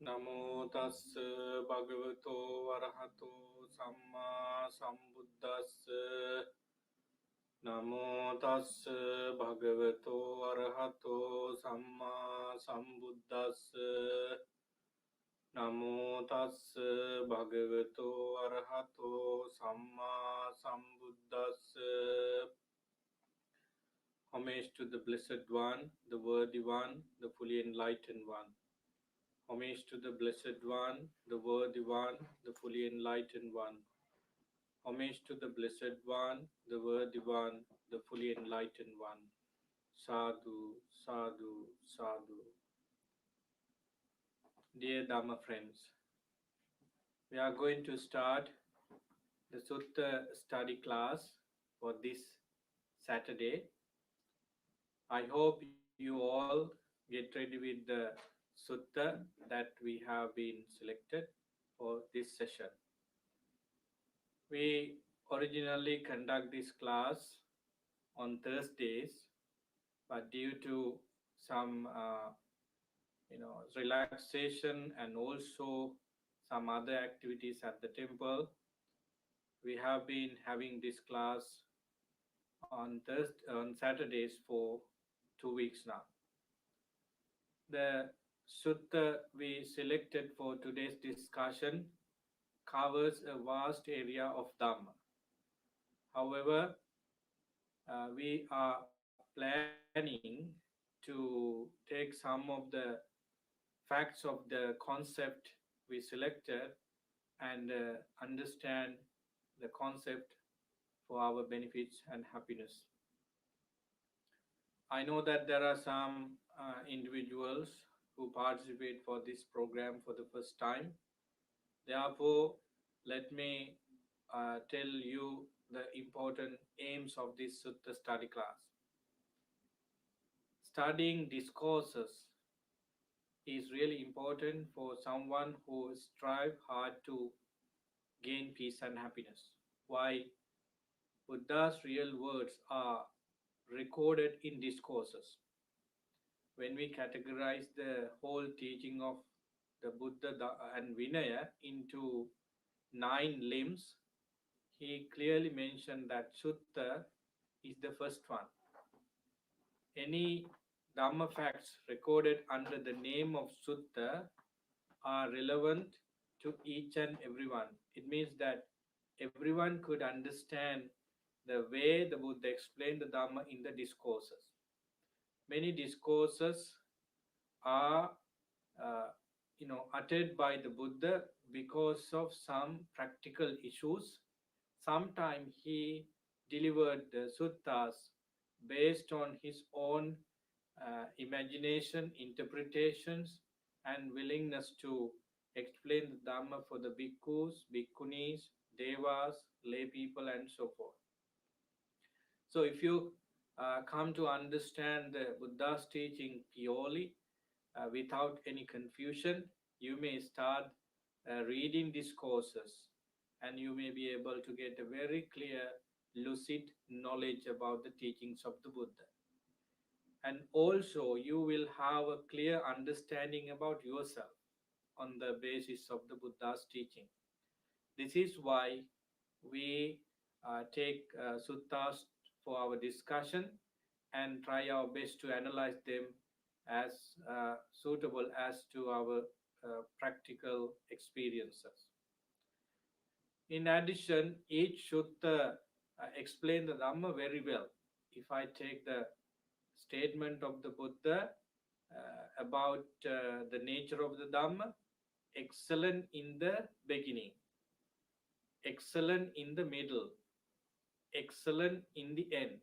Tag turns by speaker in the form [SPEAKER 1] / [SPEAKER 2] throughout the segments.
[SPEAKER 1] Namo tassa bhagavato arahato samma sambuddhassa. Namo tassa bhagavato arahato samma sambuddhassa. Namo tassa bhagavato arahato samma sambuddhassa. Homage to the Blessed One, the Worthy One, the fully enlightened One. Homage to the Blessed One, the Worthy One, the fully enlightened One. Homage to the Blessed One, the Worthy One, the fully enlightened One. Sadhu, sadhu, sadhu. Dear Dhamma friends, we are going to start the Sutta study class for this Saturday. I hope you all get ready with the Sutta that we have been selected for this session. We originally conduct this class on Thursdays, but due to some relaxation and also some other activities at the temple, we have been having this class on Saturdays for 2 weeks now. The sutta we selected for today's discussion covers a vast area of Dhamma. However, we are planning to take some of the facts of the concept we selected and understand the concept for our benefits and happiness. I know that there are some individuals who participate for this program for the first time. Therefore, let me tell you the important aims of this Sutta study class. Studying discourses is really important for someone who strive hard to gain peace and happiness. Why? Buddha's real words are recorded in discourses. When we categorize the whole teaching of the Buddha and Vinaya into 9 limbs, he clearly mentioned that Sutta is the first one. Any Dhamma facts recorded under the name of Sutta are relevant to each and everyone. It means that everyone could understand the way the Buddha explained the Dhamma in the discourses. Many discourses are uttered by the Buddha because of some practical issues. Sometimes he delivered the suttas based on his own imagination, interpretations, and willingness to explain the Dhamma for the bhikkhus, bhikkhunis, devas, lay people, and so forth. So if you come to understand the Buddha's teaching purely, without any confusion, you may start reading discourses and you may be able to get a very clear, lucid knowledge about the teachings of the Buddha. And also you will have a clear understanding about yourself on the basis of the Buddha's teaching. This is why we take suttas for our discussion and try our best to analyze them as suitable as to our practical experiences. In addition, each sutta explain the Dhamma very well. If I take the statement of the Buddha about the nature of the Dhamma, excellent in the beginning, excellent in the middle, excellent in the end,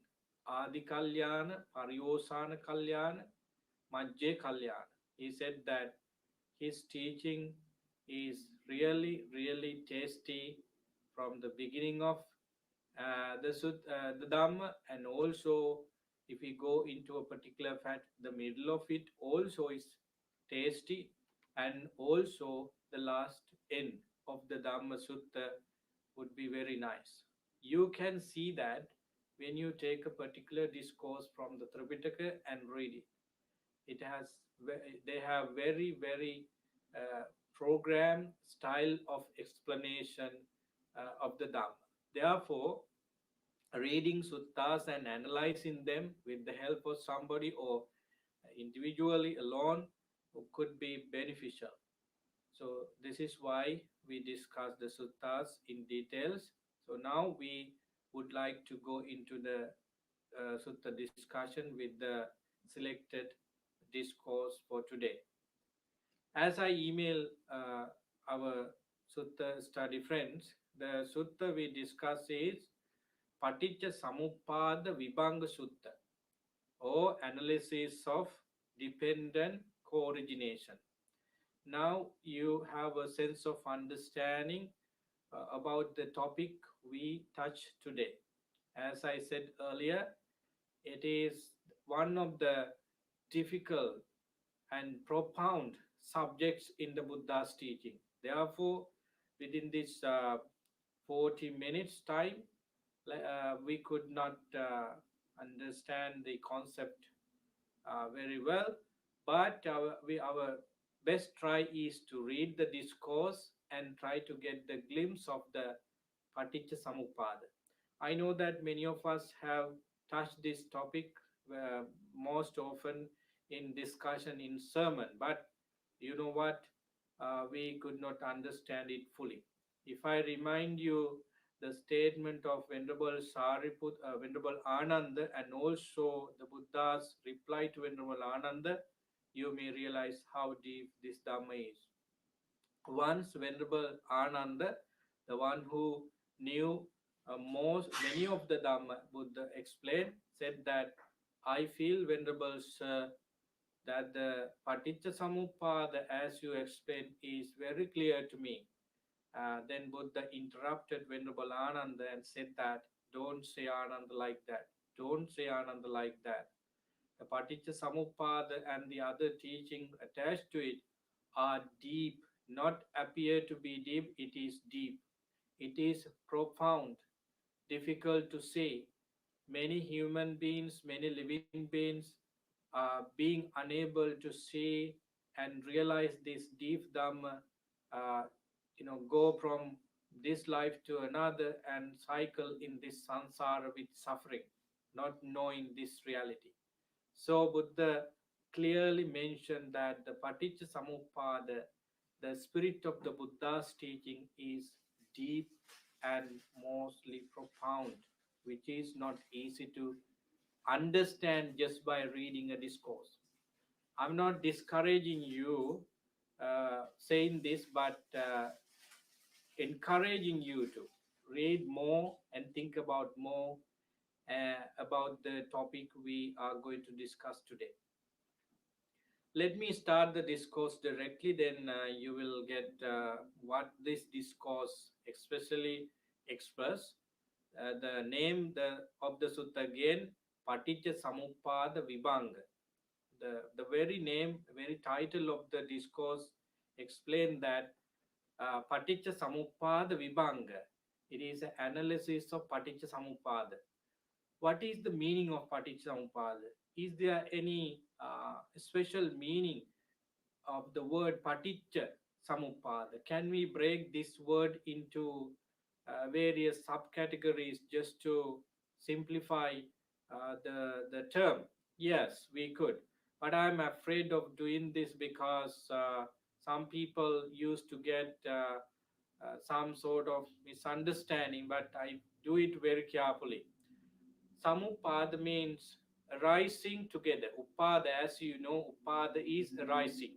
[SPEAKER 1] Adi Kalyana, Paryosana Kalyana, Majje Kalyana. He said that his teaching is really, really tasty from the beginning of the Dhamma, and also if we go into a particular fact, the middle of it also is tasty, and also the last end of the Dhamma Sutta would be very nice. You can see that when you take a particular discourse from the Tripitaka and read it. They have very, very program style of explanation of the Dhamma. Therefore, reading suttas and analyzing them with the help of somebody or individually alone could be beneficial. So this is why we discuss the suttas in details. So now we would like to go into the sutta discussion with the selected discourse for today. As I email our sutta study friends, the sutta we discuss is Paticcasamuppada Vibhanga Sutta, or analysis of dependent co-origination. Now you have a sense of understanding about the topic we touch today. As I said earlier, it is one of the difficult and profound subjects in the Buddha's teaching. Therefore, within this 40 minutes time, we could not understand the concept very well, but our best try is to read the discourse and try to get the glimpse of the Paticcasamuppada. I know that many of us have touched this topic most often in discussion in sermon, but you know what? We could not understand it fully. If I remind you the statement of Venerable Venerable Ananda, and also the Buddha's reply to Venerable Ananda, you may realize how deep this Dhamma is. Once Venerable Ananda, the one who knew many of the Dhamma Buddha explained, said that I feel, Venerable Sir, that the Paticcasamuppada, as you explained, is very clear to me. Then Buddha interrupted Venerable Ananda and said that, don't say Ananda like that. Don't say Ananda like that. The Paticcasamuppada and the other teaching attached to it are deep, not appear to be deep, it is deep. It is profound, difficult to say. Many human beings, many living beings are being unable to see and realize this deep Dhamma, uh, go from this life to another and cycle in this samsara with suffering, not knowing this reality. So Buddha clearly mentioned that the Paticcasamuppada, the spirit of the Buddha's teaching, is deep and mostly profound, which is not easy to understand just by reading a discourse. I'm not discouraging you saying this, but encouraging you to read more and think about more about the topic we are going to discuss today. Let me start the discourse directly, then you will get what this discourse especially express. The name of the sutta again, Paticcasamuppada Vibhanga. The very name, very title of the discourse explain that Paticcasamuppada Vibhanga. It is an analysis of Paticcasamuppada. What is the meaning of Paticcasamuppada? Is there any special meaning of the word Paticca Samuppada? Can we break this word into various subcategories just to simplify the term? Yes, we could. But I'm afraid of doing this because some people used to get some sort of misunderstanding, but I do it very carefully. Samuppada means rising together. Upada, as you know, Upada is a rising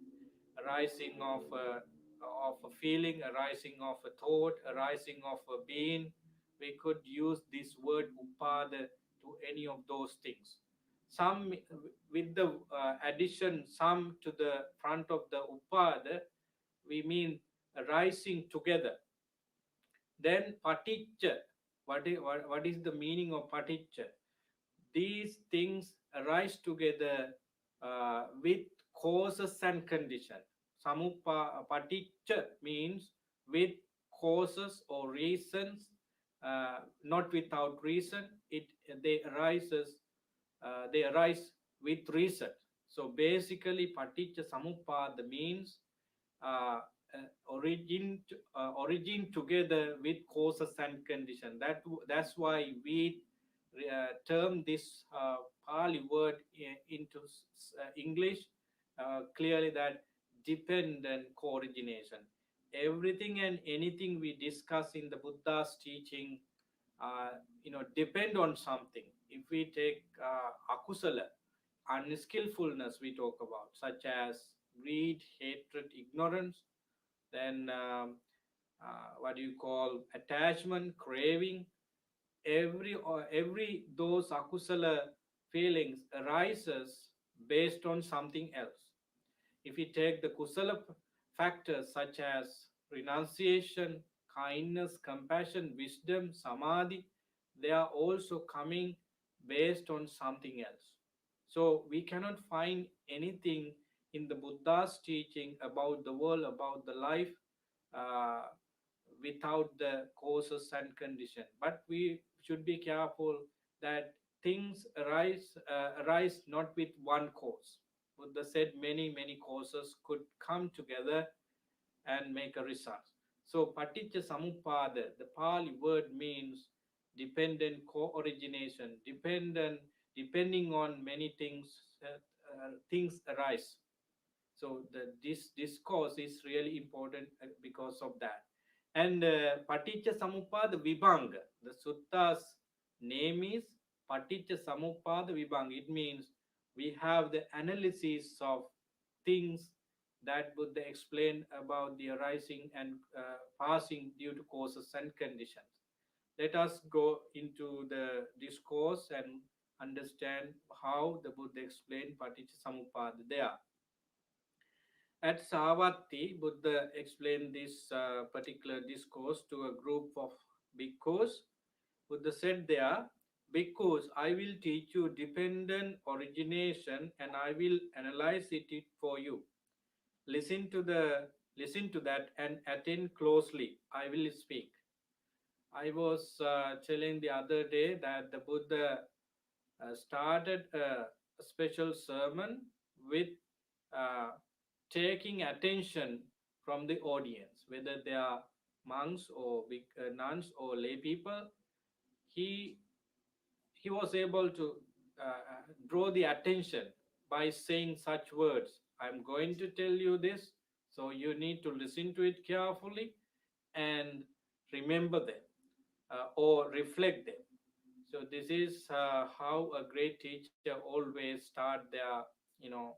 [SPEAKER 1] of a feeling, a rising of a thought, a rising of a being. We could use this word Upada to any of those things. Some with the addition some to the front of the Upada, we mean rising together. Then Paticca. What is the meaning of Paticca? These things arise together with causes and condition. Paticca means with causes or reasons, not without reason. They arises. They arise with reason. So basically, Paticcasamuppada means uh, origin together with causes and condition. That's why we term this Pali word into English clearly, that dependent co-origination. Everything and anything we discuss in the Buddha's teaching, depend on something. If we take akusala, unskillfulness, we talk about, such as greed, hatred, ignorance, then what do you call, attachment, craving, every those akusala feelings arises based on something else. If we take the kusala factors such as renunciation, kindness, compassion, wisdom, samadhi, they are also coming based on something else. So we cannot find anything in the Buddha's teaching about the world, about the life, uh, without the causes and condition. But we should be careful that things arise not with one cause. Buddha said many causes could come together and make a result. So Paticcasamuppada, the Pali word means dependent co-origination, depending on many things, things arise. So this discourse is really important because of that. And Paticcasamuppada Vibhanga, the sutta's name is Paticcasamuppada Vibhanga. It means we have the analysis of things that Buddha explained about the arising and passing due to causes and conditions. Let us go into the discourse and understand how the Buddha explained Paticcasamuppada there. At Savatthi, Buddha explained this particular discourse to a group of bhikkhus. Buddha said there, "Bhikkhus, I will teach you dependent origination and I will analyze it for you. Listen to that and attend closely. I will speak." I was telling the other day that the Buddha started a special sermon with uh, taking attention from the audience, whether they are monks or big nuns or lay people. He he was able to draw the attention by saying such words. I'm going to tell you this, so you need to listen to it carefully and remember them or reflect them. So this is how a great teacher always start their, you know,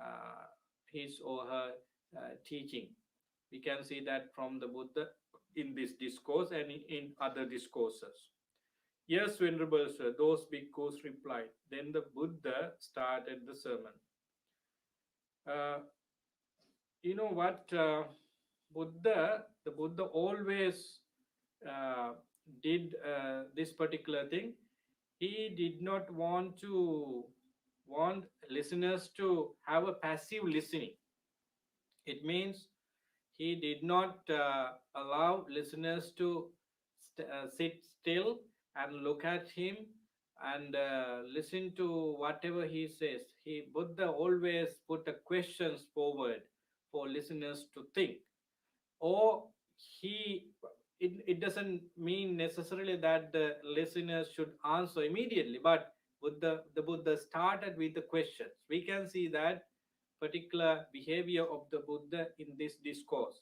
[SPEAKER 1] uh, his or her teaching. We can see that from the Buddha in this discourse and in other discourses. Yes, Venerable Sir, those bhikkhus replied. Then the Buddha started the sermon. Uh, you know what? The Buddha always uh, did this particular thing. He did not want listeners to have a passive listening. It means he did not allow listeners to sit still and look at him and listen to whatever he says. Buddha always put the questions forward for listeners to think. Or he it doesn't mean necessarily that the listeners should answer immediately, but the Buddha started with the questions. We can see that particular behavior of the Buddha in this discourse.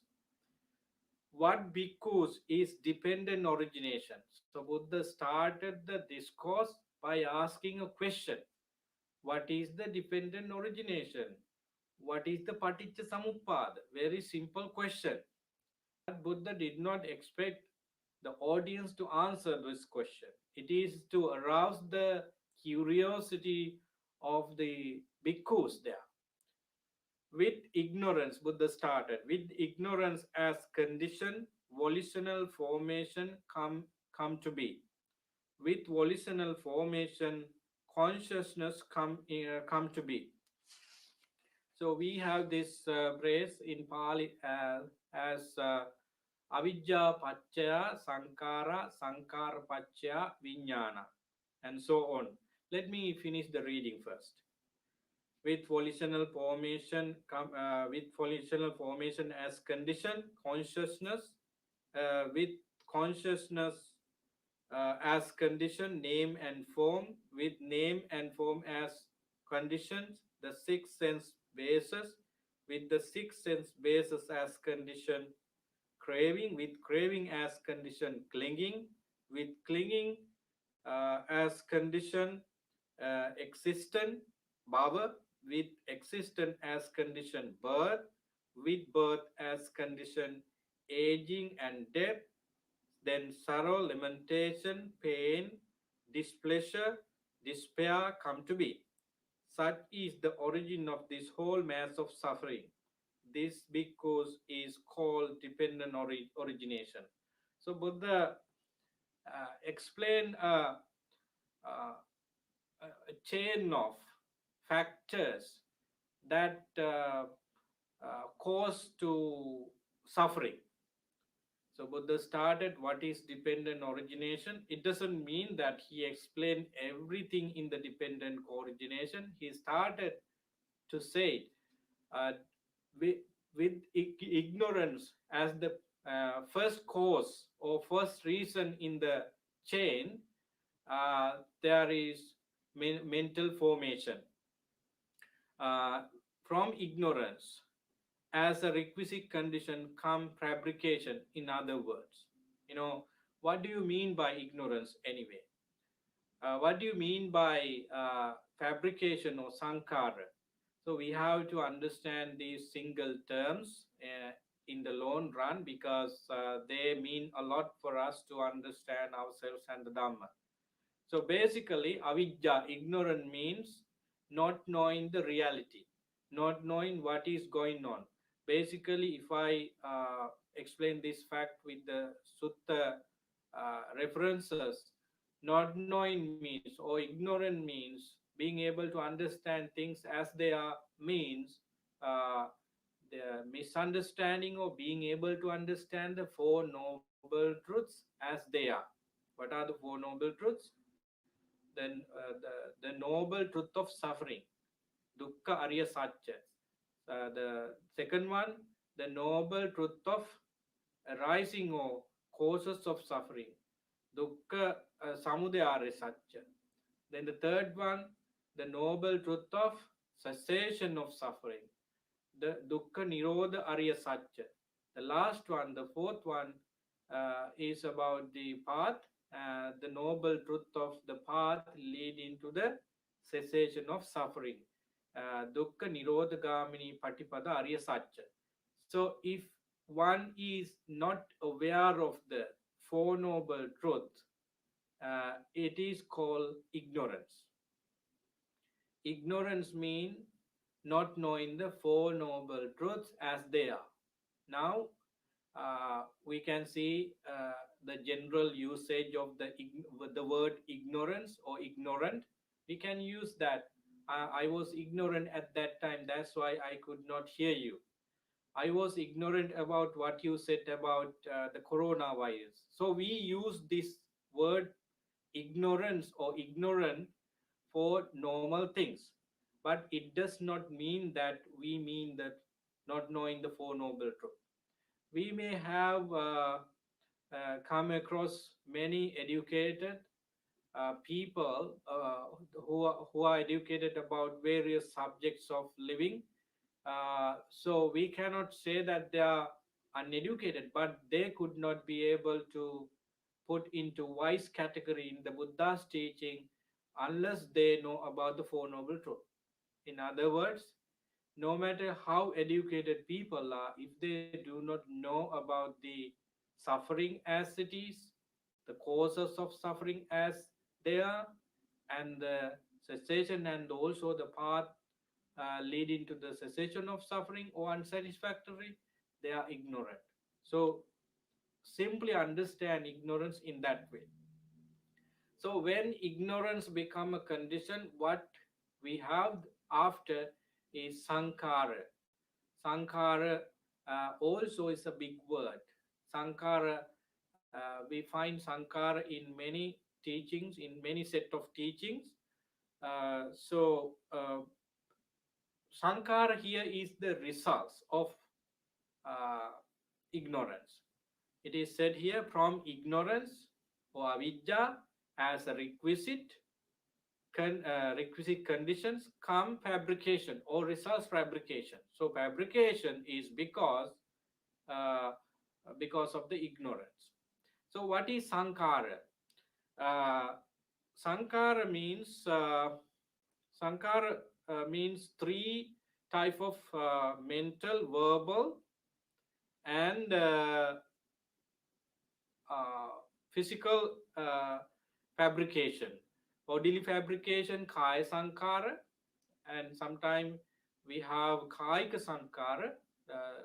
[SPEAKER 1] What bhikkhus is dependent origination. So Buddha started the discourse by asking a question. What is the dependent origination? What is the paticca samuppada? Very simple question. But Buddha did not expect the audience to answer this question. It is to arouse the curiosity of the bhikkhus there. With ignorance, Buddha started. With ignorance as condition, volitional formation come to be. With volitional formation, consciousness come to be. So we have this phrase in Pali as avijja paccaya sankara, sankara paccaya vijnana, and so on. Let me finish the reading first. with volitional formation, with volitional formation as condition, consciousness, with consciousness as condition, name and form, with name and form as conditions, the six sense bases, with the six sense bases as condition, craving, with craving as condition, clinging, with clinging as condition, existent, bhava, with existent as condition, birth, with birth as condition, aging and death, then sorrow, lamentation, pain, displeasure, despair come to be. Such is the origin of this whole mass of suffering. This because is called dependent origination. So Buddha explained a chain of factors that cause to suffering. So Buddha started what is dependent origination. It doesn't mean that he explained everything in the dependent co-origination. He started to say uh, with, with ignorance as the first cause or first reason in the chain, there is mental formation. Uh, from ignorance, as a requisite condition come fabrication. In other words, what do you mean by ignorance anyway? What do you mean by fabrication or sankara? So we have to understand these single terms in the long run, because they mean a lot for us to understand ourselves and the Dhamma. So basically, avidya, ignorant, means not knowing the reality, not knowing what is going on. Basically, if I explain this fact with the sutta references, not knowing means, or ignorant means, being able to understand things as they are means the misunderstanding, or being able to understand the Four Noble Truths as they are. What are the Four Noble Truths? Then the noble truth of suffering, dukkha arya satya. The second one, the noble truth of arising or causes of suffering, dukkha samudaya satya. Then the third one, the noble truth of cessation of suffering, the dukkha nirodha arya satya. The last one, the fourth one, is about the path, the noble truth of the path leading to the cessation of suffering, dukkha nirodha gamini patipada arya satya. So if one is not aware of the Four Noble Truths, it is called ignorance. Ignorance means not knowing the Four Noble Truths as they are. Now, we can see the general usage of the word ignorance or ignorant. We can use that. I was ignorant at that time, that's why I could not hear you. I was ignorant about what you said about the coronavirus. So we use this word ignorance or ignorant for normal things, but it does not mean that we mean that not knowing the Four Noble Truths. We may have come across many educated people who are educated about various subjects of living. So we cannot say that they are uneducated, but they could not be able to put into wise category in the Buddha's teaching unless they know about the Four Noble Truths. In other words, no matter how educated people are, if they do not know about the suffering as it is, the causes of suffering as they are, and the cessation and also the path leading to the cessation of suffering or unsatisfactory, they are ignorant. So simply understand ignorance in that way. So when ignorance become a condition, what we have after is sankhara. Sankhara also is a big word. Sankhara, we find sankhara in many teachings, in many set of teachings. So Sankara here is the results of uh, ignorance. It is said here from ignorance or avidya as a requisite conditions come fabrication or results fabrication. So fabrication is uh, because of the ignorance. So what is sankara? Uh, sankara means three type of mental, verbal, and uh, physical fabrication. Bodily fabrication, kaya sankara, and sometimes we have kaika sankara,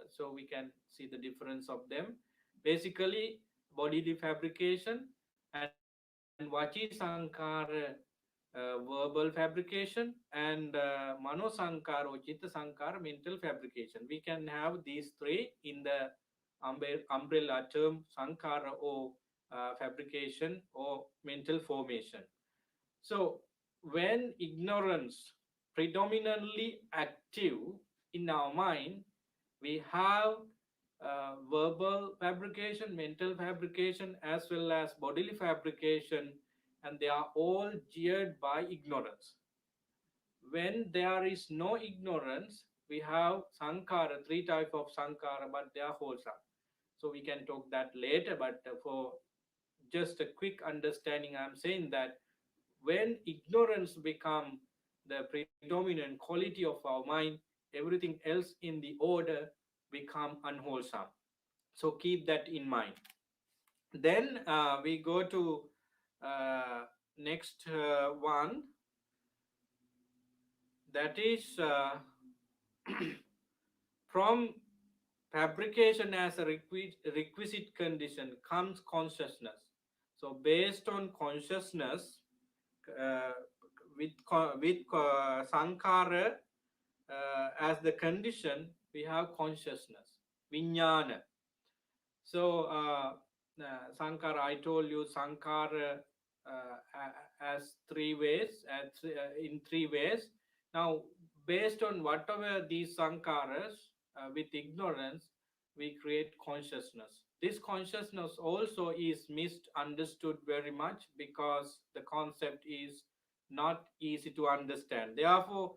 [SPEAKER 1] so we can see the difference of them. Basically, bodily fabrication and vachi sankara, verbal fabrication, and mano sankara or chitta sankara, mental fabrication. We can have these three in the umbrella term sankara or fabrication or mental formation. So, when ignorance predominantly active in our mind, we have verbal fabrication, mental fabrication, as well as bodily fabrication, and they are all geared by ignorance. When there is no ignorance, we have sankara, three type of sankara, but they are wholesome. So we can talk that later, but for just a quick understanding, I'm saying that when ignorance become the predominant quality of our mind, everything else in the order become unwholesome. So keep that in mind. Then we go to next one, that is from fabrication as a requisite condition comes consciousness. So based on consciousness, uh, with sankara as the condition, we have consciousness, vijnana. So sankara, I told you sankara as three ways, in three ways. Now, based on whatever these sankaras, with ignorance, we create consciousness. This consciousness also is misunderstood very much because the concept is not easy to understand. Therefore,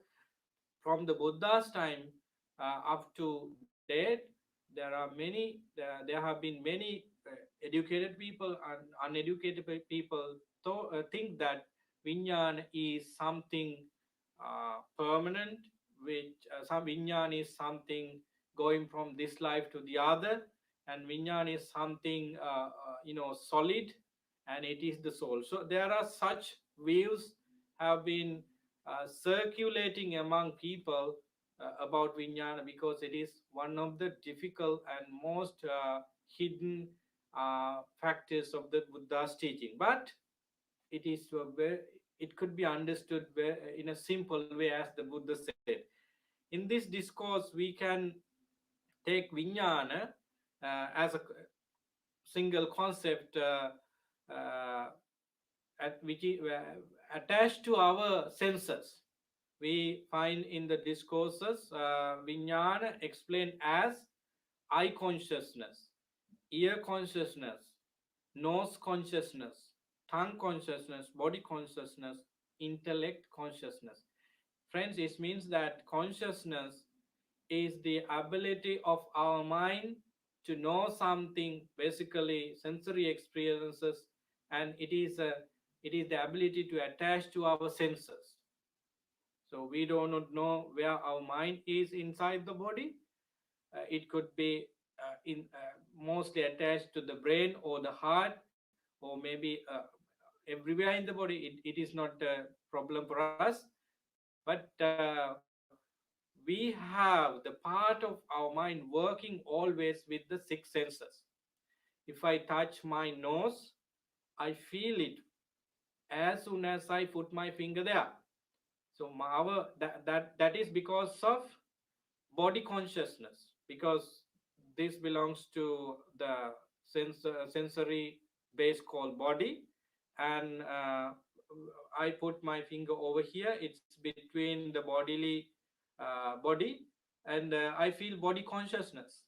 [SPEAKER 1] from the Buddha's time up to date, there have been many educated people and uneducated people think that Vinyan is something permanent, which some Vinyan is something going from this life to the other, and Vinyan is something solid, and it is the soul. So there are such views have been circulating among people about Vijnana, because it is one of the difficult and most hidden factors of the Buddha's teaching. But it is it could be understood in a simple way, as the Buddha said. In this discourse, we can take Vijnana as a single concept, uh, which is attached to our senses. We find in the discourses Vijnana explained as eye consciousness, ear consciousness, nose consciousness, tongue consciousness, body consciousness, intellect consciousness. Friends, it means that consciousness is the ability of our mind to know something, basically sensory experiences, and it is the ability to attach to our senses. So we do not know where our mind is inside the body. It could be mostly attached to the brain or the heart, or maybe everywhere in the body. It is not a problem for us, but we have the part of our mind working always with the six senses. If I touch my nose, I feel it as soon as I put my finger there. So that is because of body consciousness, because this belongs to the sensory base called body, and I put my finger over here. It's between the bodily body, and I feel body consciousness.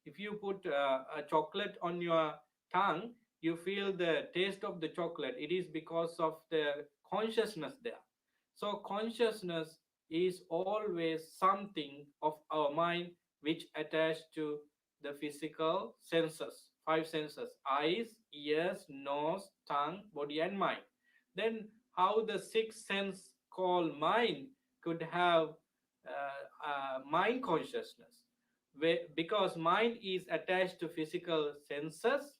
[SPEAKER 1] If you put a chocolate on your tongue, you feel the taste of the chocolate. It is because of the consciousness there. So consciousness is always something of our mind which attached to the physical senses, five senses: eyes, ears, nose, tongue, body, and mind. Then how the sixth sense called mind could have mind consciousness? Because mind is attached to physical senses.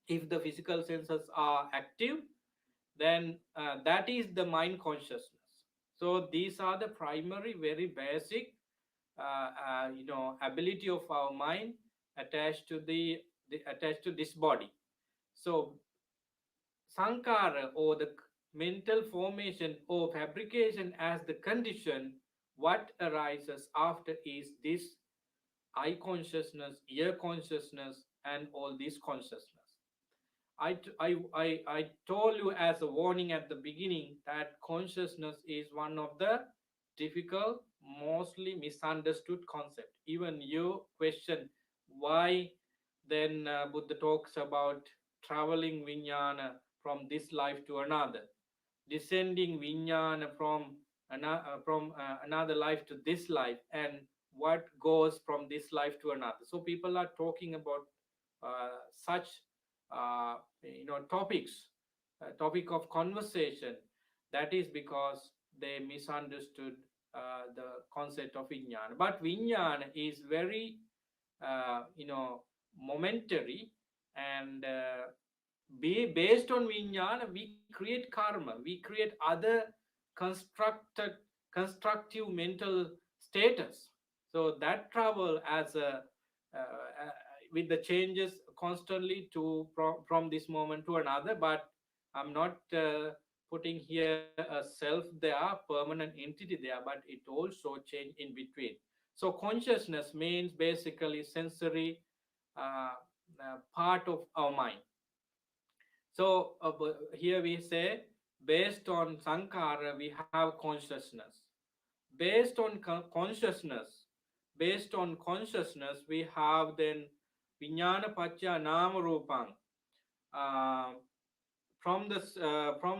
[SPEAKER 1] If the physical senses are active, then that is the mind consciousness. So these are the primary, very basic ability of our mind attached to the attached to this body. So sankara, or the mental formation or fabrication, as the condition, what arises after is this eye consciousness, ear consciousness, and all this consciousness. I told you as a warning at the beginning that consciousness is one of the difficult, mostly misunderstood concept. Even you question why then Buddha talks about traveling vijnana from this life to another, descending vijnana from another life to this life, and what goes from this life to another. So people are talking about such topics, topic of conversation. That is because they misunderstood the concept of vijnana. But vijnana is very momentary, and based on vijnana we create karma, we create other constructed constructive mental status. So that travel as a with the changes constantly to from this moment to another. But I'm not putting here a self there, permanent entity there, but it also change in between. So consciousness means basically sensory part of our mind. So here we say, based on sankara, we have consciousness. Based on consciousness, based on consciousness, we have then vijnana pacha nama rupang. Uh, from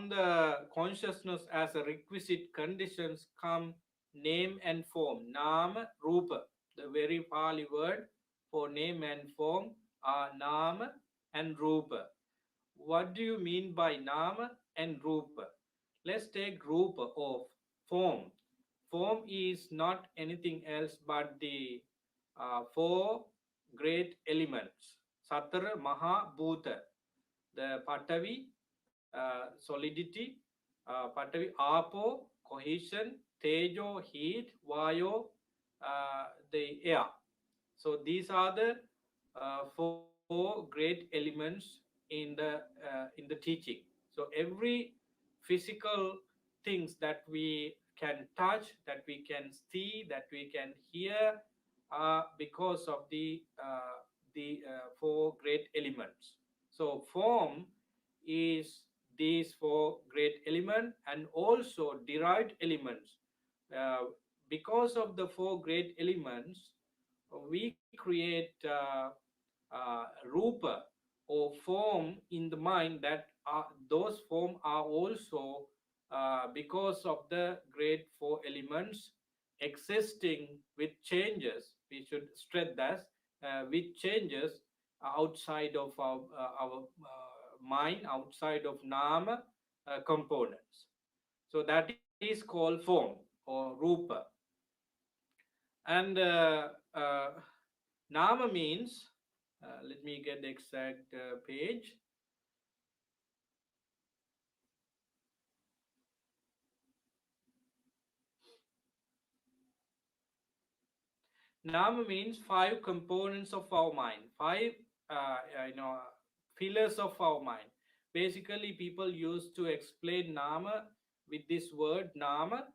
[SPEAKER 1] the consciousness as a requisite conditions come name and form. Nama rupa. The very Pali word for name and form are nama and rupa. What do you mean by nama and rupa? Let's take rupa of form. Form is not anything else but the four great elements. Satara Maha Bhuta, the Patavi, solidity, Patavi Apo, cohesion, Tejo, heat, Vayo, the air. So these are the four great elements in the teaching. So every physical things that we can touch, that we can see, that we can hear, because of the four great elements. So form is these four great elements and also derived elements. Uh, because of the four great elements, we create rupa or form in the mind, that those form are also because of the great four elements existing with changes. We should stress that with changes outside of our mind, outside of nama components. So that is called form or rupa. And nama means, let me get the exact page. Nama means five components of our mind, five pillars of our mind. Basically, people used to explain nama with this word nama,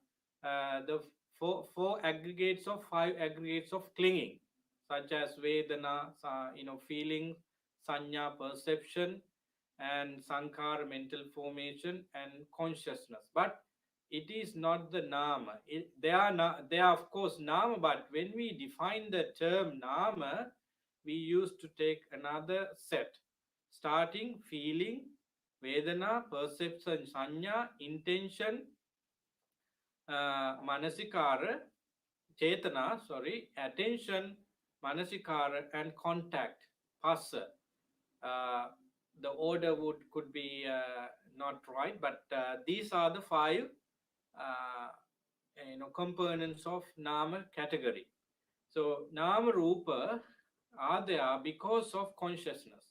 [SPEAKER 1] the four aggregates of five aggregates of clinging, such as Vedana, feeling, Sanya, perception, and Sankara, mental formation, and consciousness. But it is not the nama. They are not, they are of course nama, but when we define the term nama, we used to take another set, starting feeling, vedana, perception, sanya, intention, manasikara, chetana, sorry, attention, manasikara, and contact, phassa. Uh, the order could be not right, but these are the five uh, components of nama category. So nama rupa are there because of consciousness.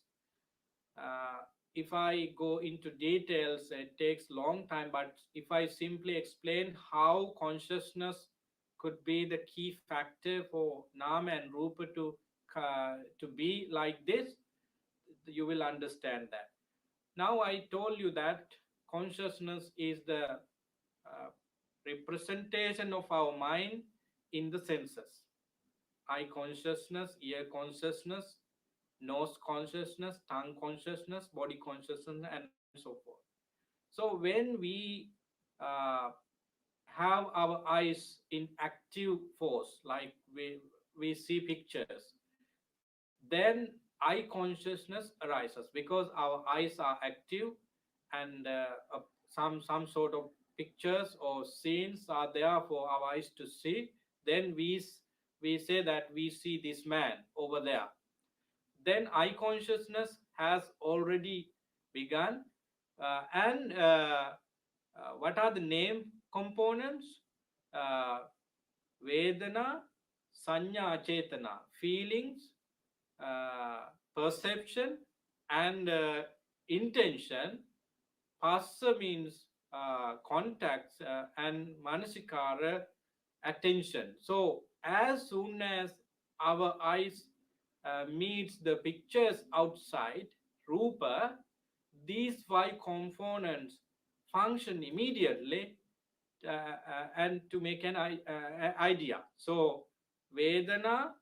[SPEAKER 1] uh, if I go into details, it takes long time, but if I simply explain how consciousness could be the key factor for nama and rupa to be like this, you will understand that. Now I told you that consciousness is the representation of our mind in the senses: eye consciousness, ear consciousness, nose consciousness, tongue consciousness, body consciousness, and so forth. So when we uh, have our eyes in active force, like we see pictures, then eye consciousness arises because our eyes are active, and some sort of pictures or scenes are there for our eyes to see. Then we say that we see this man over there. Then eye consciousness has already begun. And what are the name components? uh, Vedana, sanya, chetana, feelings, uh, perception, and intention. Phassa means contacts, and manasikara, attention. So as soon as our eyes meets the pictures outside, rupa, these five components function immediately, and to make an idea. So vedana,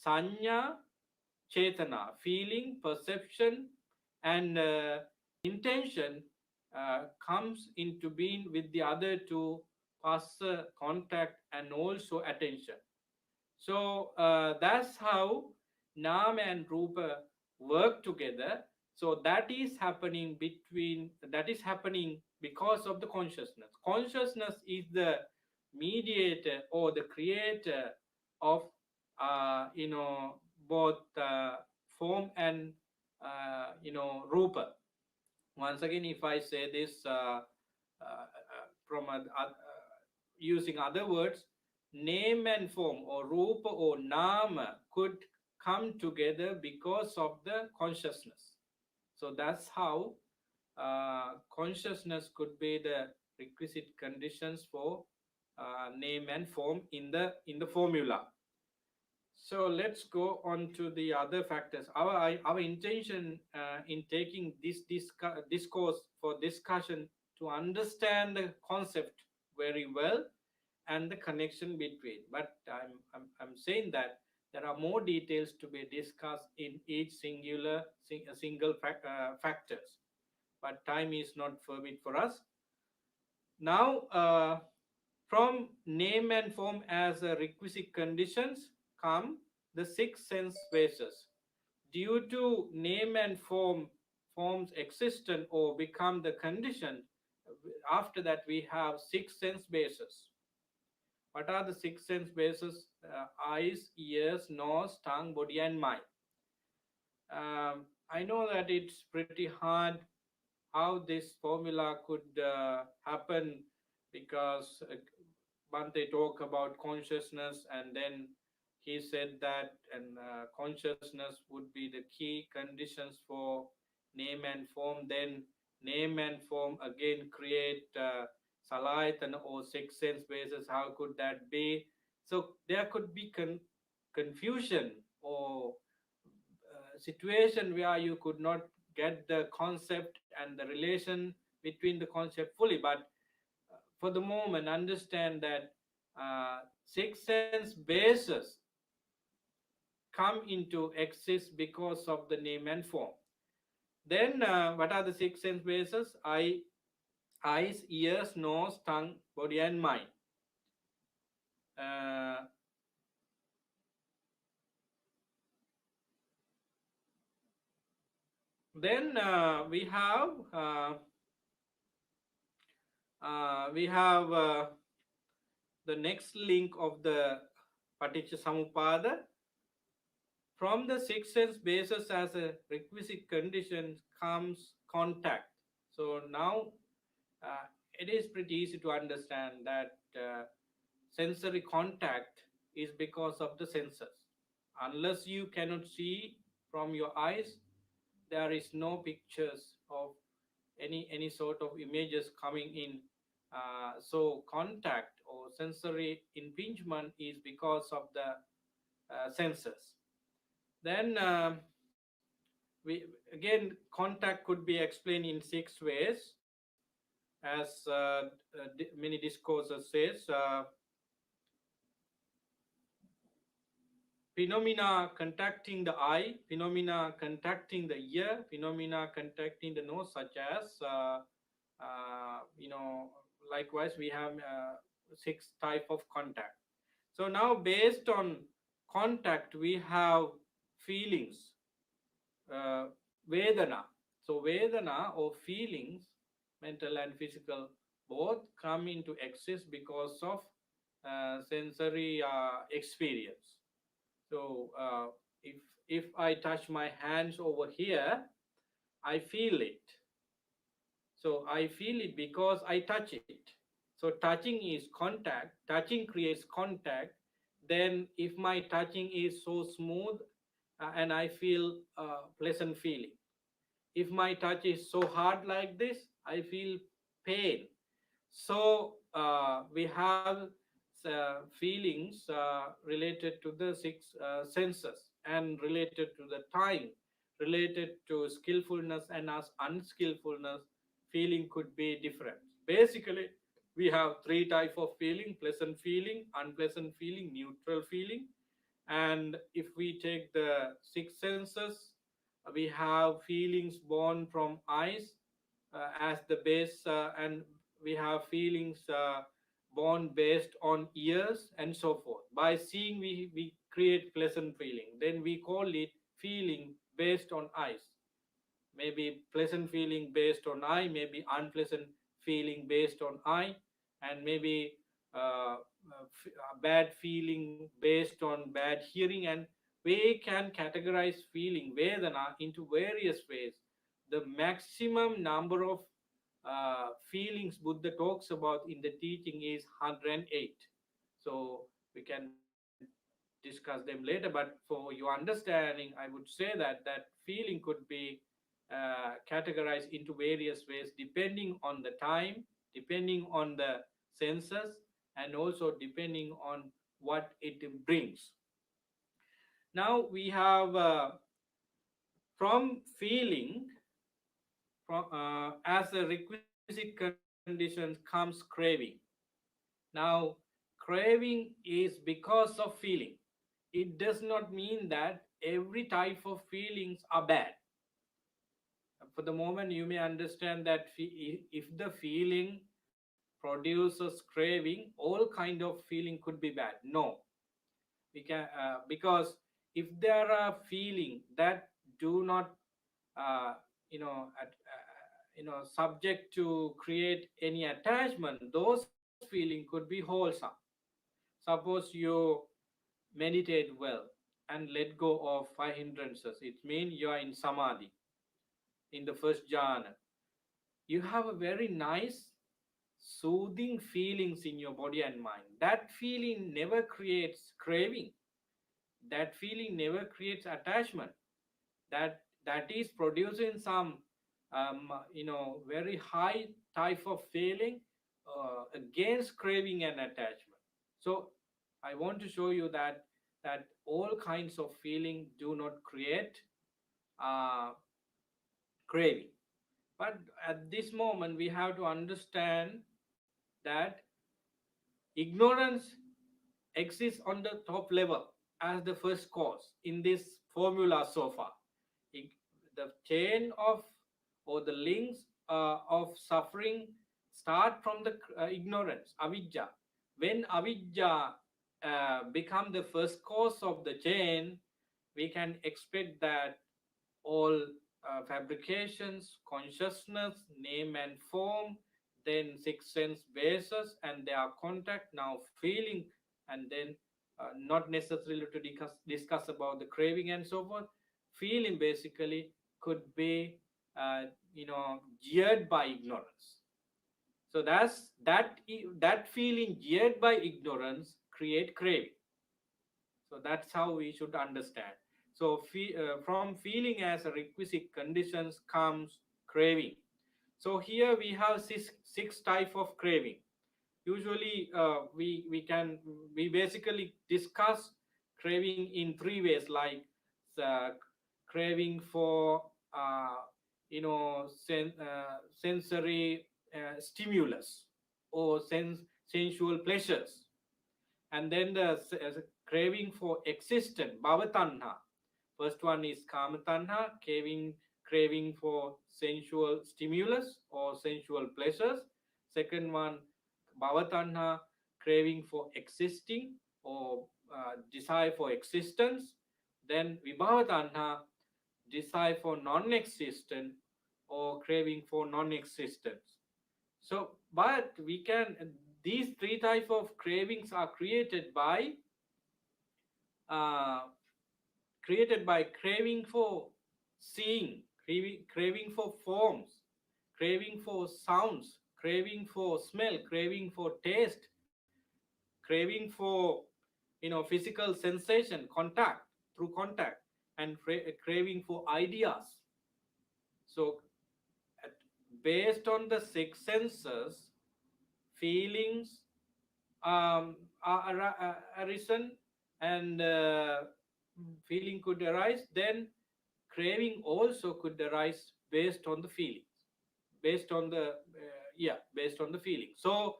[SPEAKER 1] sanya, chetana, feeling, perception, and intention comes into being with the other two: phassa, contact, and also attention. So that's how Nam and Rupa work together. So that is happening because of the consciousness. Consciousness is the mediator or the creator of both form and Rupa. Once again, if I say this from using other words, name and form, or rupa or nama, could come together because of the consciousness. So that's how consciousness could be the requisite conditions for name and form in the formula. So let's go on to the other factors. Our intention in taking this discourse for discussion to understand the concept very well and the connection between. But I'm saying that there are more details to be discussed in each single factors. But time is not permit for us. Now, from name and form as a requisite conditions come the six sense bases. Due to name and forms existent or become the condition, after that we have six sense bases. What are the six sense bases? Eyes, ears, nose, tongue, body, and mind. I know that it's pretty hard how this formula could happen, because Bhante talked about consciousness, and then he said that and consciousness would be the key conditions for name and form. Then name and form again create salayatana or six sense bases. How could that be? So there could be confusion or situation where you could not get the concept and the relation between the concept fully. But for the moment, understand that six sense bases come into exist because of the name and form. Then what are the six sense bases? Eye, eyes, ears, nose, tongue, body, and mind. Uh, then we have the next link of the Paticcasamuppada. From the six sense bases as a requisite condition comes contact. So now it is pretty easy to understand that sensory contact is because of the senses. Unless you cannot see from your eyes, there is no pictures of any sort of images coming in. So contact or sensory impingement is because of the senses. Then again, contact could be explained in six ways, as many discourses says. Phenomena contacting the eye, phenomena contacting the ear, phenomena contacting the nose, such as likewise we have six type of contact. So now based on contact we have feelings, uh, vedana. So vedana or feelings, mental and physical, both come into excess because of sensory experience. So if if I touch my hands over here, I feel it. So I feel it because I touch it. So touching is contact. Touching creates contact. Then if my touching is so smooth and I feel pleasant feeling. If my touch is so hard like this, I feel pain. So we have feelings related to the six senses and related to the time, related to skillfulness and as unskillfulness. Feeling could be different. Basically, we have three type of feeling: pleasant feeling, unpleasant feeling, neutral feeling. And if we take the six senses, we have feelings born from eyes as the base, and we have feelings born based on ears and so forth. By seeing, we create pleasant feeling. Then we call it feeling based on eyes. Maybe pleasant feeling based on eye, maybe unpleasant feeling based on eye, and maybe bad feeling based on bad hearing. And we can categorize feeling vedana into various ways. The maximum number of feelings Buddha talks about in the teaching is 108. So we can discuss them later, but for your understanding, I would say that that feeling could be categorized into various ways depending on the time, depending on the senses, and also depending on what it brings. Now we have from feeling, as a requisite condition comes craving. Now, craving is because of feeling. It does not mean that every type of feelings are bad. For the moment, you may understand that if the feeling produces craving, all kind of feeling could be bad. No, we can because if there are feeling that do not subject to create any attachment, those feeling could be wholesome. Suppose you meditate well and let go of five hindrances, it means you are in samadhi, in the first jhana. You have a very nice soothing feelings in your body and mind. That feeling never creates craving. That feeling never creates attachment. That is producing some very high type of feeling against craving and attachment. So I want to show you that all kinds of feeling do not create uh, craving. But at this moment we have to understand that ignorance exists on the top level as the first cause in this formula so far. The chain of, or the links of suffering start from the ignorance, avidya. When avidya become the first cause of the chain, we can expect that all fabrications, consciousness, name and form, then six sense bases and their contact, now feeling, and then not necessarily to discuss about the craving and so forth. Feeling basically could be, geared by ignorance. So that feeling geared by ignorance create craving. So that's how we should understand. So from feeling as a requisite conditions comes craving. So here we have six type of craving. Usually we basically discuss craving in three ways, like uh, craving for sensory stimulus or sensual pleasures, and then the craving for existence, bhavatanha. First one is kamatanha, craving for sensual stimulus or sensual pleasures. Second one, bhavatanha, craving for existing or desire for existence. Then vibhavatanha, desire for non-existent or craving for non-existence. So, but we can, these three type of cravings are uh, created by craving for seeing, craving for forms, craving for sounds, craving for smell, craving for taste, craving for physical sensation, contact through contact, and craving for ideas. So, at, based on the six senses, feelings are arisen, and feeling could arise, then craving also could arise based on the feelings, based on the based on the feeling. So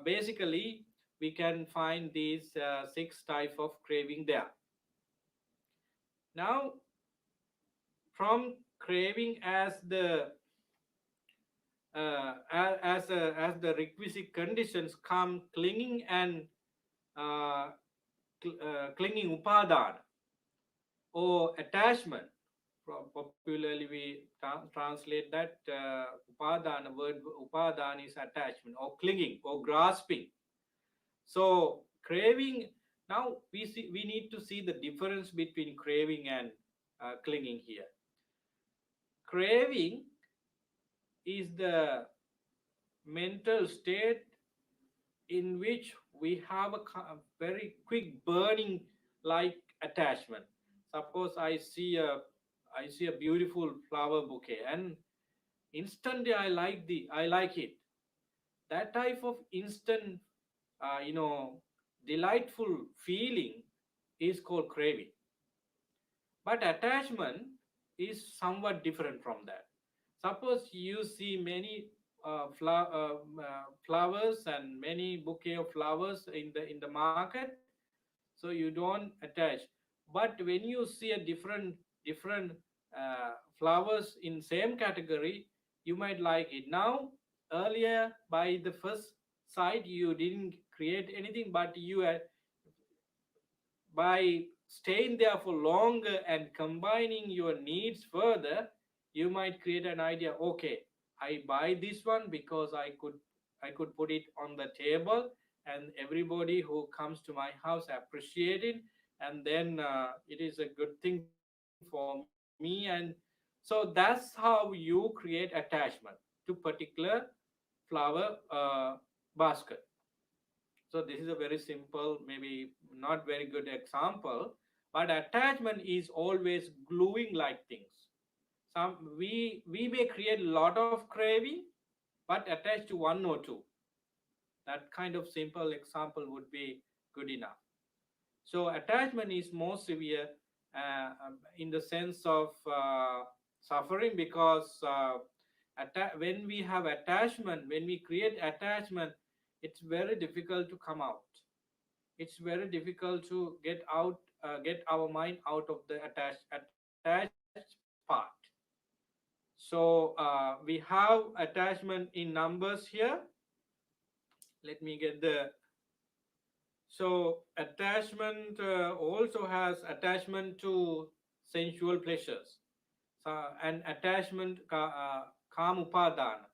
[SPEAKER 1] basically we can find these six type of craving there. Now, from craving as the as the requisite conditions come clinging and uh, clinging upadana or attachment. Popularly we translate that upadana, word upadana is attachment or clinging or grasping. So craving, now we need to see the difference between craving and clinging here. Craving is the mental state in which we have a very quick burning like attachment. Suppose I see a beautiful flower bouquet, and instantly I like it. That type of instant uh, you know delightful feeling is called craving. But attachment is somewhat different from that. Suppose you see many flowers and many bouquet of flowers in the market, so you don't attach. But when you see a different flowers in same category, you might like it. Now, earlier by the first sight, you didn't create anything, but by staying there for longer and combining your needs further, you might create an idea. Okay, I buy this one because I could put it on the table, and everybody who comes to my house appreciate it, and then it is a good thing for me. And so that's how you create attachment to particular flower basket. So this is a very simple, maybe not very good example, but attachment is always gluing like things. We may create a lot of craving, but attached to one or two. That kind of simple example would be good enough. So attachment is more severe in the sense of suffering, because when we have attachment, when we create attachment, it's very difficult to come out. It's very difficult to get our mind out of the attached part. So So we have attachment in numbers here. Let me get the. So attachment also has attachment to sensual pleasures. So an attachment kamupadana.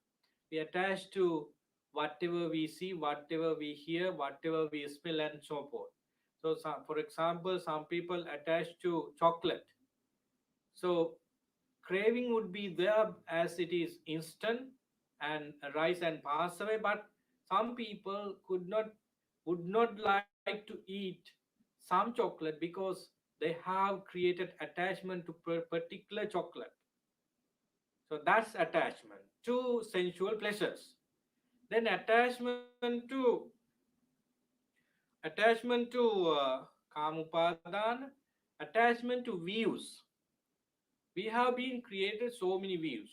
[SPEAKER 1] We attach to whatever we see, whatever we hear, whatever we smell, and so forth. So for example, some people attach to chocolate. So craving would be there as it is instant and rise and pass away, but some people would not like to eat some chocolate because they have created attachment to particular chocolate. So that's attachment to sensual pleasures. Then attachment to kamupadan, attachment to views. We have been created so many views,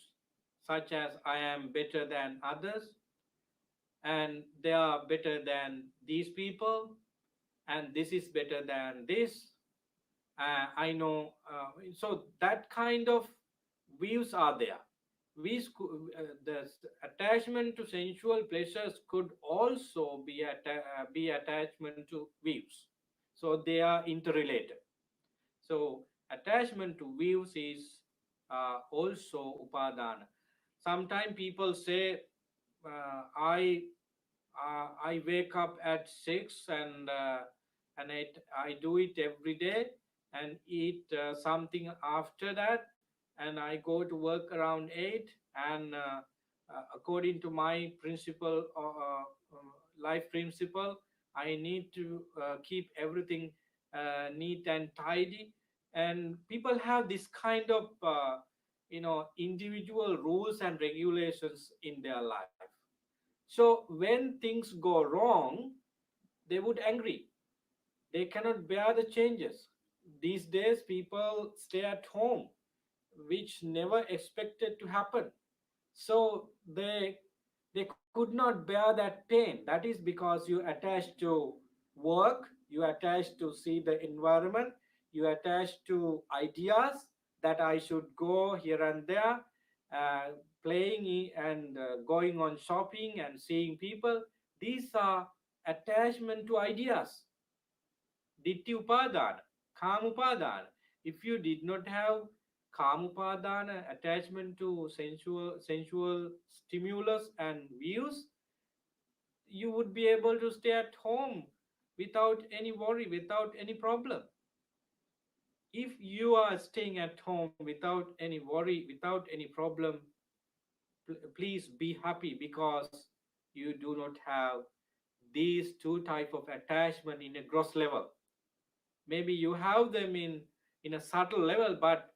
[SPEAKER 1] such as I am better than others, and they are better than these people, and this is better than this. I know. So that kind of views are there. The attachment to sensual pleasures could also be attachment to views. So they are interrelated. So attachment to views is also upadana. Sometimes people say, I wake up at 6 and I do it every day and eat something after that, and I go to work around 8, and according to my principle, life principle, I need to keep everything neat and tidy. And people have this kind of individual rules and regulations in their life. So when things go wrong, they would angry. They cannot bear the changes. These days people stay at home, which never expected to happen. So they could not bear that pain. That is because you attach to work, you attach to see the environment, you attach to ideas that I should go here and there, uh, and going on shopping and seeing people. These are attachment to ideas. Ditthi upadana, kamupadana. If you did not have kamupadana, attachment to sensual stimulus and views, you would be able to stay at home without any worry, without any problem. If you are staying at home without any worry, without any problem, please be happy, because you do not have these two type of attachment in a gross level. Maybe you have them in a subtle level, but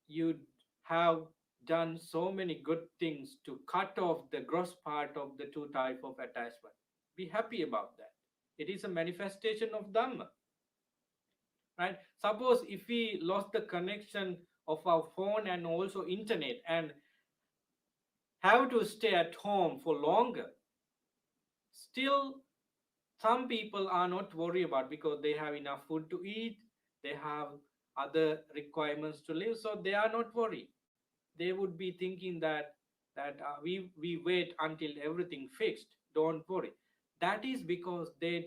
[SPEAKER 1] you have done so many good things to cut off the gross part of the two type of attachment. Be happy about that. It is a manifestation of Dhamma, right? Suppose if we lost the connection of our phone and also internet and have to stay at home for longer, still some people are not worried about, because they have enough food to eat, they have other requirements to live, so they are not worried. They would be thinking that we wait until everything fixed, don't worry. That is because they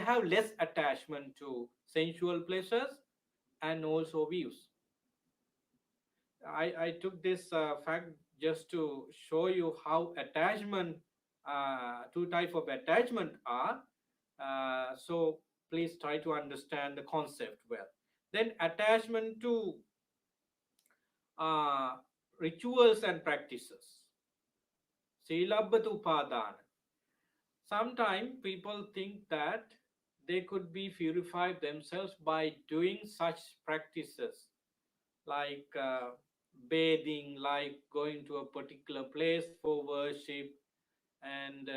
[SPEAKER 1] have less attachment to sensual pleasures and also views. I took this fact just to show you how attachment, two type of attachment are. So please try to understand the concept well. Then attachment to uh, rituals and practices. Silabbatu upadana. Sometimes people think that they could be purified themselves by doing such practices, like bathing, like going to a particular place for worship, and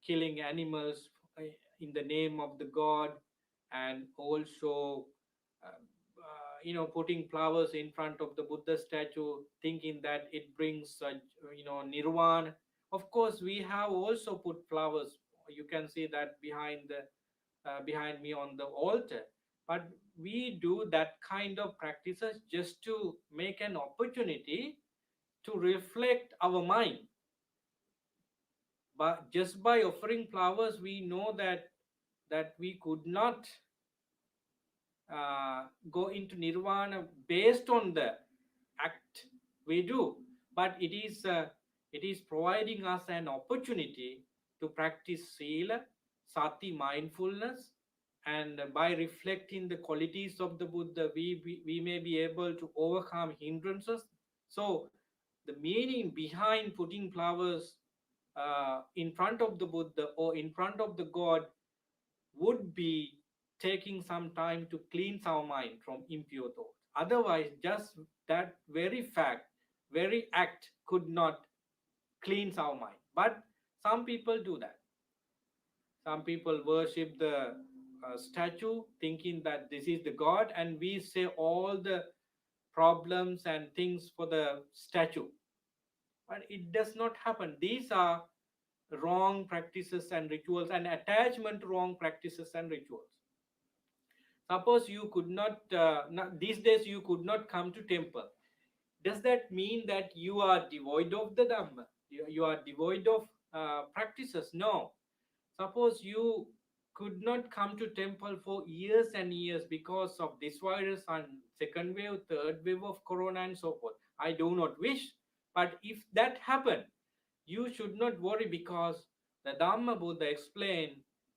[SPEAKER 1] killing animals in the name of the god, and also putting flowers in front of the Buddha statue, thinking that it brings nirvana. Of course, we have also put flowers. You can see that behind me on the altar. But we do that kind of practices just to make an opportunity to reflect our mind. But just by offering flowers, we know that we could not go into nirvana based on the act we do, but it is providing us an opportunity to practice sila, sati, mindfulness, and by reflecting the qualities of the Buddha, we may be able to overcome hindrances. So the meaning behind putting flowers in front of the Buddha or in front of the God would be taking some time to cleanse our mind from impure thoughts. Otherwise, just that very fact, very act could not cleanse our mind. But some people do that. Some people worship the statue thinking that this is the God, and we say all the problems and things for the statue. But it does not happen. These are wrong practices and rituals, and attachment to wrong practices and rituals. Suppose you could not, these days you could not come to temple. Does that mean that you are devoid of the Dhamma? You are devoid of practices? No. Suppose you could not come to temple for years and years because of this virus and second wave, third wave of corona and so forth. I do not wish. But if that happened, you should not worry, because the Dhamma Buddha explained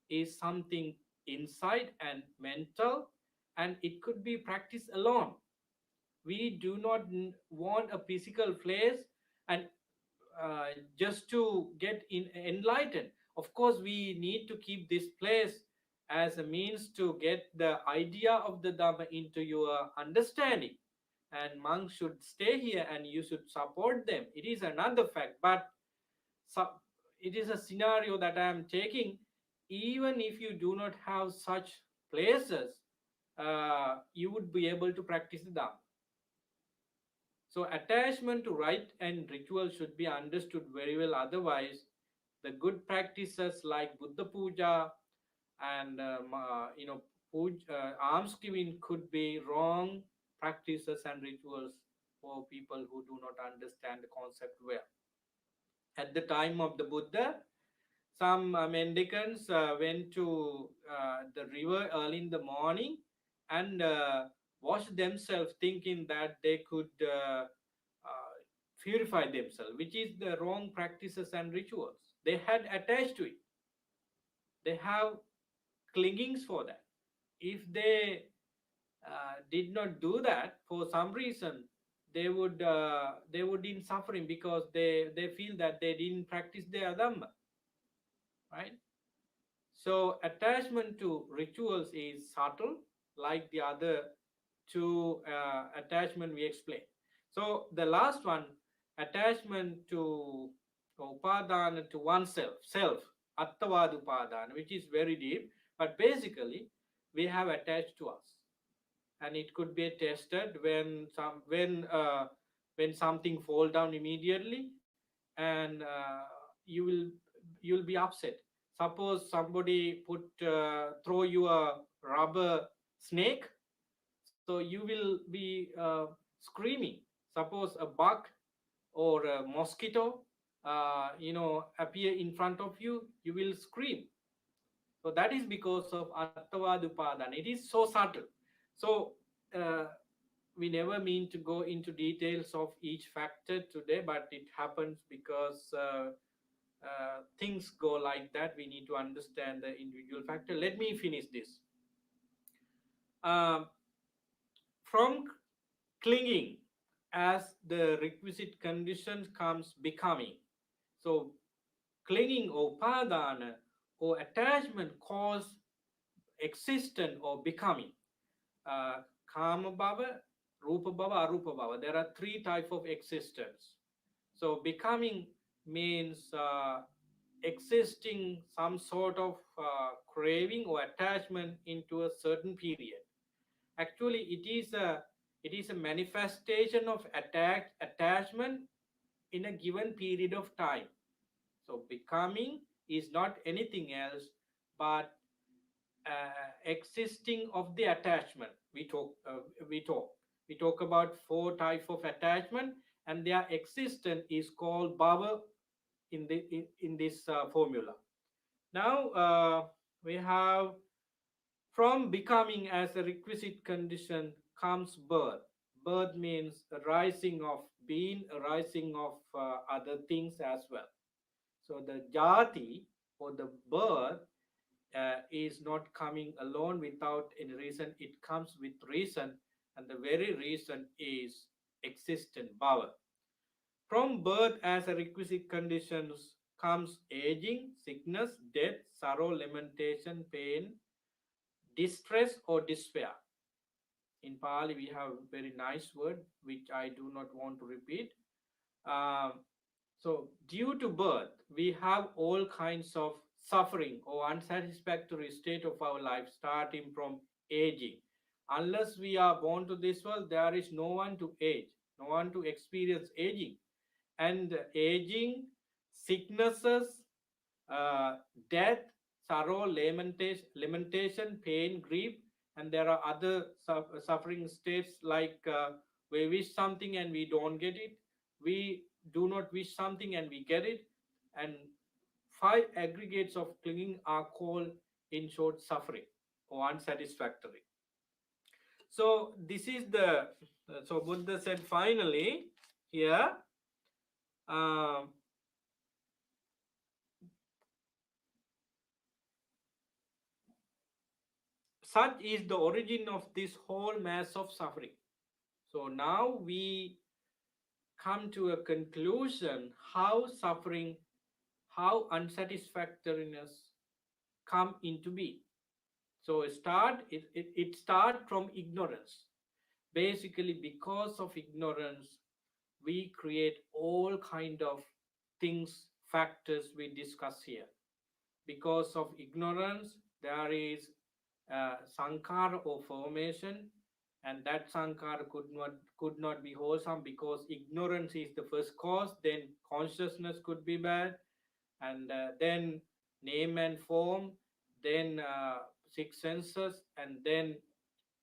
[SPEAKER 1] is something inside and mental, and it could be practiced alone. We do not want a physical place and just to get enlightened. Of course, we need to keep this place as a means to get the idea of the Dhamma into your understanding. And monks should stay here and you should support them. It is another fact. But so it is a scenario that I am taking. Even if you do not have such places, you would be able to practice the Dhamma. So attachment to rite and ritual should be understood very well. Otherwise, the good practices like Buddha Puja and alms giving could be wrong practices and rituals for people who do not understand the concept well. At the time of the Buddha, some mendicants went to the river early in the morning and washed themselves, thinking that they could purify themselves, which is the wrong practices and rituals. They had attached to it. They have clingings for that. If they did not do that for some reason, they would in suffering, because they feel that they didn't practice their dhamma, right? So attachment to rituals is subtle, like the other two attachment we explained. So the last one, attachment to upadana, to oneself, self, attavad upadana, which is very deep, but basically we have attached to us, and it could be tested when something fall down immediately, and you'll be upset. Suppose somebody throw you a rubber snake, so you will be screaming. Suppose a bug or a mosquito appear in front of you, you will scream. So that is because of attavad upadana. It is so subtle. So uh, we never mean to go into details of each factor today, but it happens because things go like that. We need to understand the individual factor. Let me finish this. Um, from clinging as the requisite condition comes becoming. So clinging or padana or attachment cause existence or becoming. Kama bhava, rupa bhava, arupa bhava. There are three types of existence. So becoming means existing some sort of craving or attachment into a certain period. Actually, it is a manifestation of attachment in a given period of time. So becoming is not anything else but existing of the attachment. We talk about four type of attachment, and their existence is called bhava in this formula. Now we have, from becoming as a requisite condition comes birth. Birth means a rising of being, a rising of other things as well. So the jati, or the birth, is not coming alone without any reason. It comes with reason, and the very reason is existent bhava. From birth as a requisite conditions comes aging, sickness, death, sorrow, lamentation, pain, distress, or despair. In Pali, we have a very nice word which I do not want to repeat. Um, so, due to birth, we have all kinds of suffering or unsatisfactory state of our life, starting from aging. Unless we are born to this world, there is no one to age, no one to experience aging. And aging, sicknesses, uh, death, sorrow, lamentation, pain, grief, and there are other suffering states like we wish something and we don't get it, we do not wish something and we get it, and five aggregates of clinging are called, in short, suffering or unsatisfactory. So this is the so Buddha said finally here. um Such is the origin of this whole mass of suffering. So now we come to a conclusion how suffering, how unsatisfactoriness come into being. So it start from ignorance. Basically, because of ignorance, we create all kind of things, factors we discuss here. Because of ignorance, there is sankara or formation, and that sankara could not be wholesome, because ignorance is the first cause. Then consciousness could be bad, and then name and form, then six senses, and then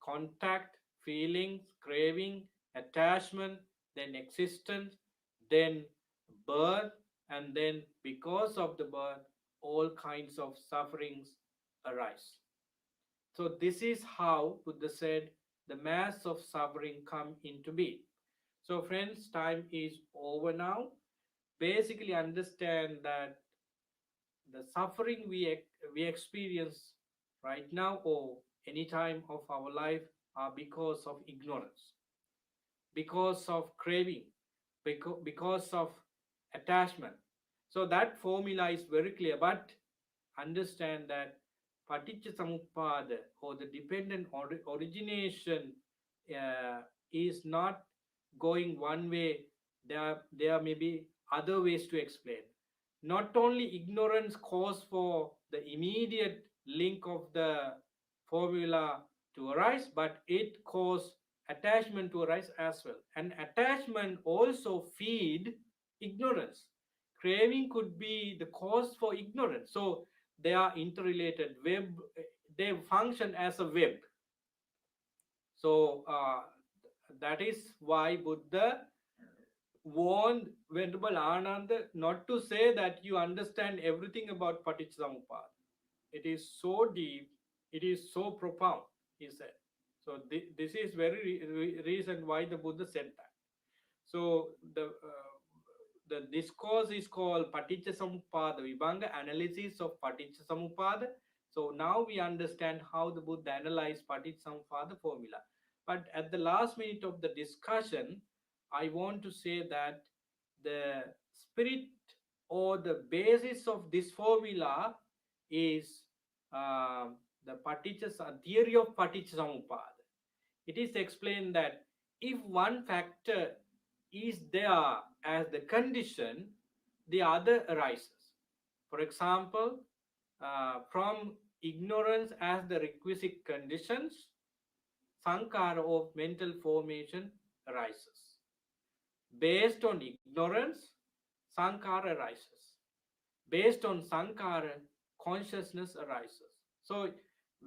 [SPEAKER 1] contact, feelings, craving, attachment, then existence, then birth, and then because of the birth, all kinds of sufferings arise. So this is how Buddha said the mass of suffering come into being. So friends, time is over now. Basically understand that the suffering we experience right now or any time of our life are because of ignorance, because of craving, because of attachment. So that formula is very clear, but understand that Paticcasamuppada, or the dependent origination, uh, is not going one way. There may be other ways to explain. Not only ignorance cause for the immediate link of the formula to arise, but it cause attachment to arise as well. And attachment also feed ignorance. Craving could be the cause for ignorance. So they are interrelated. They function as a web. So that is why Buddha warned Venerable Ananda not to say that you understand everything about Paticcasamuppada. It is so deep, it is so profound, he said. So this is very reason why the Buddha said that. So the discourse is called Paticcasamuppada Vibhanga, analysis of Paticcasamuppada. So now we understand how the Buddha analyzed Paticcasamuppada formula. But at the last minute of the discussion, I want to say that the spirit or the basis of this formula is the theory of Paticcasamuppada. It is explained that if one factor is there as the condition, the other arises. For example, from ignorance as the requisite conditions, sankara of mental formation arises. Based on ignorance, sankara arises. Based on sankara, consciousness arises. So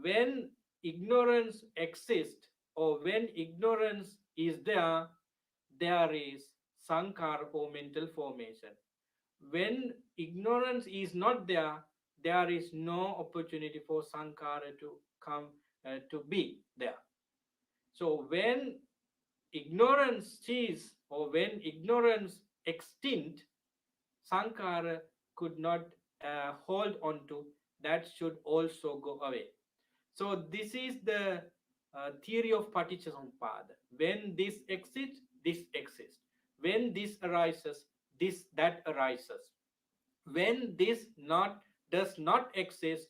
[SPEAKER 1] When ignorance exists or when ignorance is there, there is sankara or mental formation. When ignorance is not there, there is no opportunity for sankara to come to be there. So when ignorance cease or when ignorance extinct, sankara could not hold on to, that should also go away. So this is the theory of Paticcasamuppada. When this exists, this exists. When this arises, this that arises. When this not does not exist,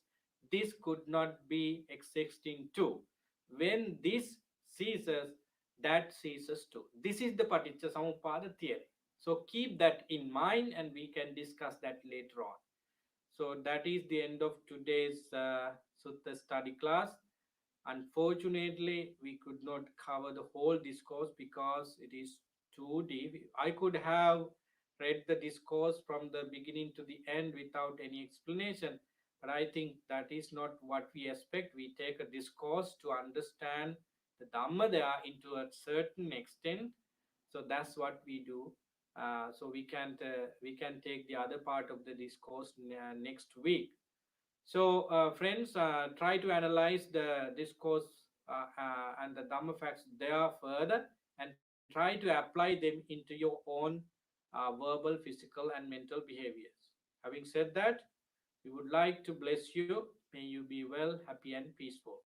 [SPEAKER 1] this could not be existing too. When this ceases, that ceases too. This is the Paticcasamuppada theory. So keep that in mind, and we can discuss that later on. So that is the end of today's Sutta study class. Unfortunately, we could not cover the whole discourse because it is too deep. I could have read the discourse from the beginning to the end without any explanation, but I think that is not what we expect. We take a discourse to understand the Dhamma there into a certain extent. So that's what we do. So we can take the other part of the discourse next week. So, friends, try to analyze the discourse and the Dhamma facts there further and try to apply them into your own verbal, physical, and mental behaviors. Having said that, we would like to bless you. May you be well, happy, and peaceful.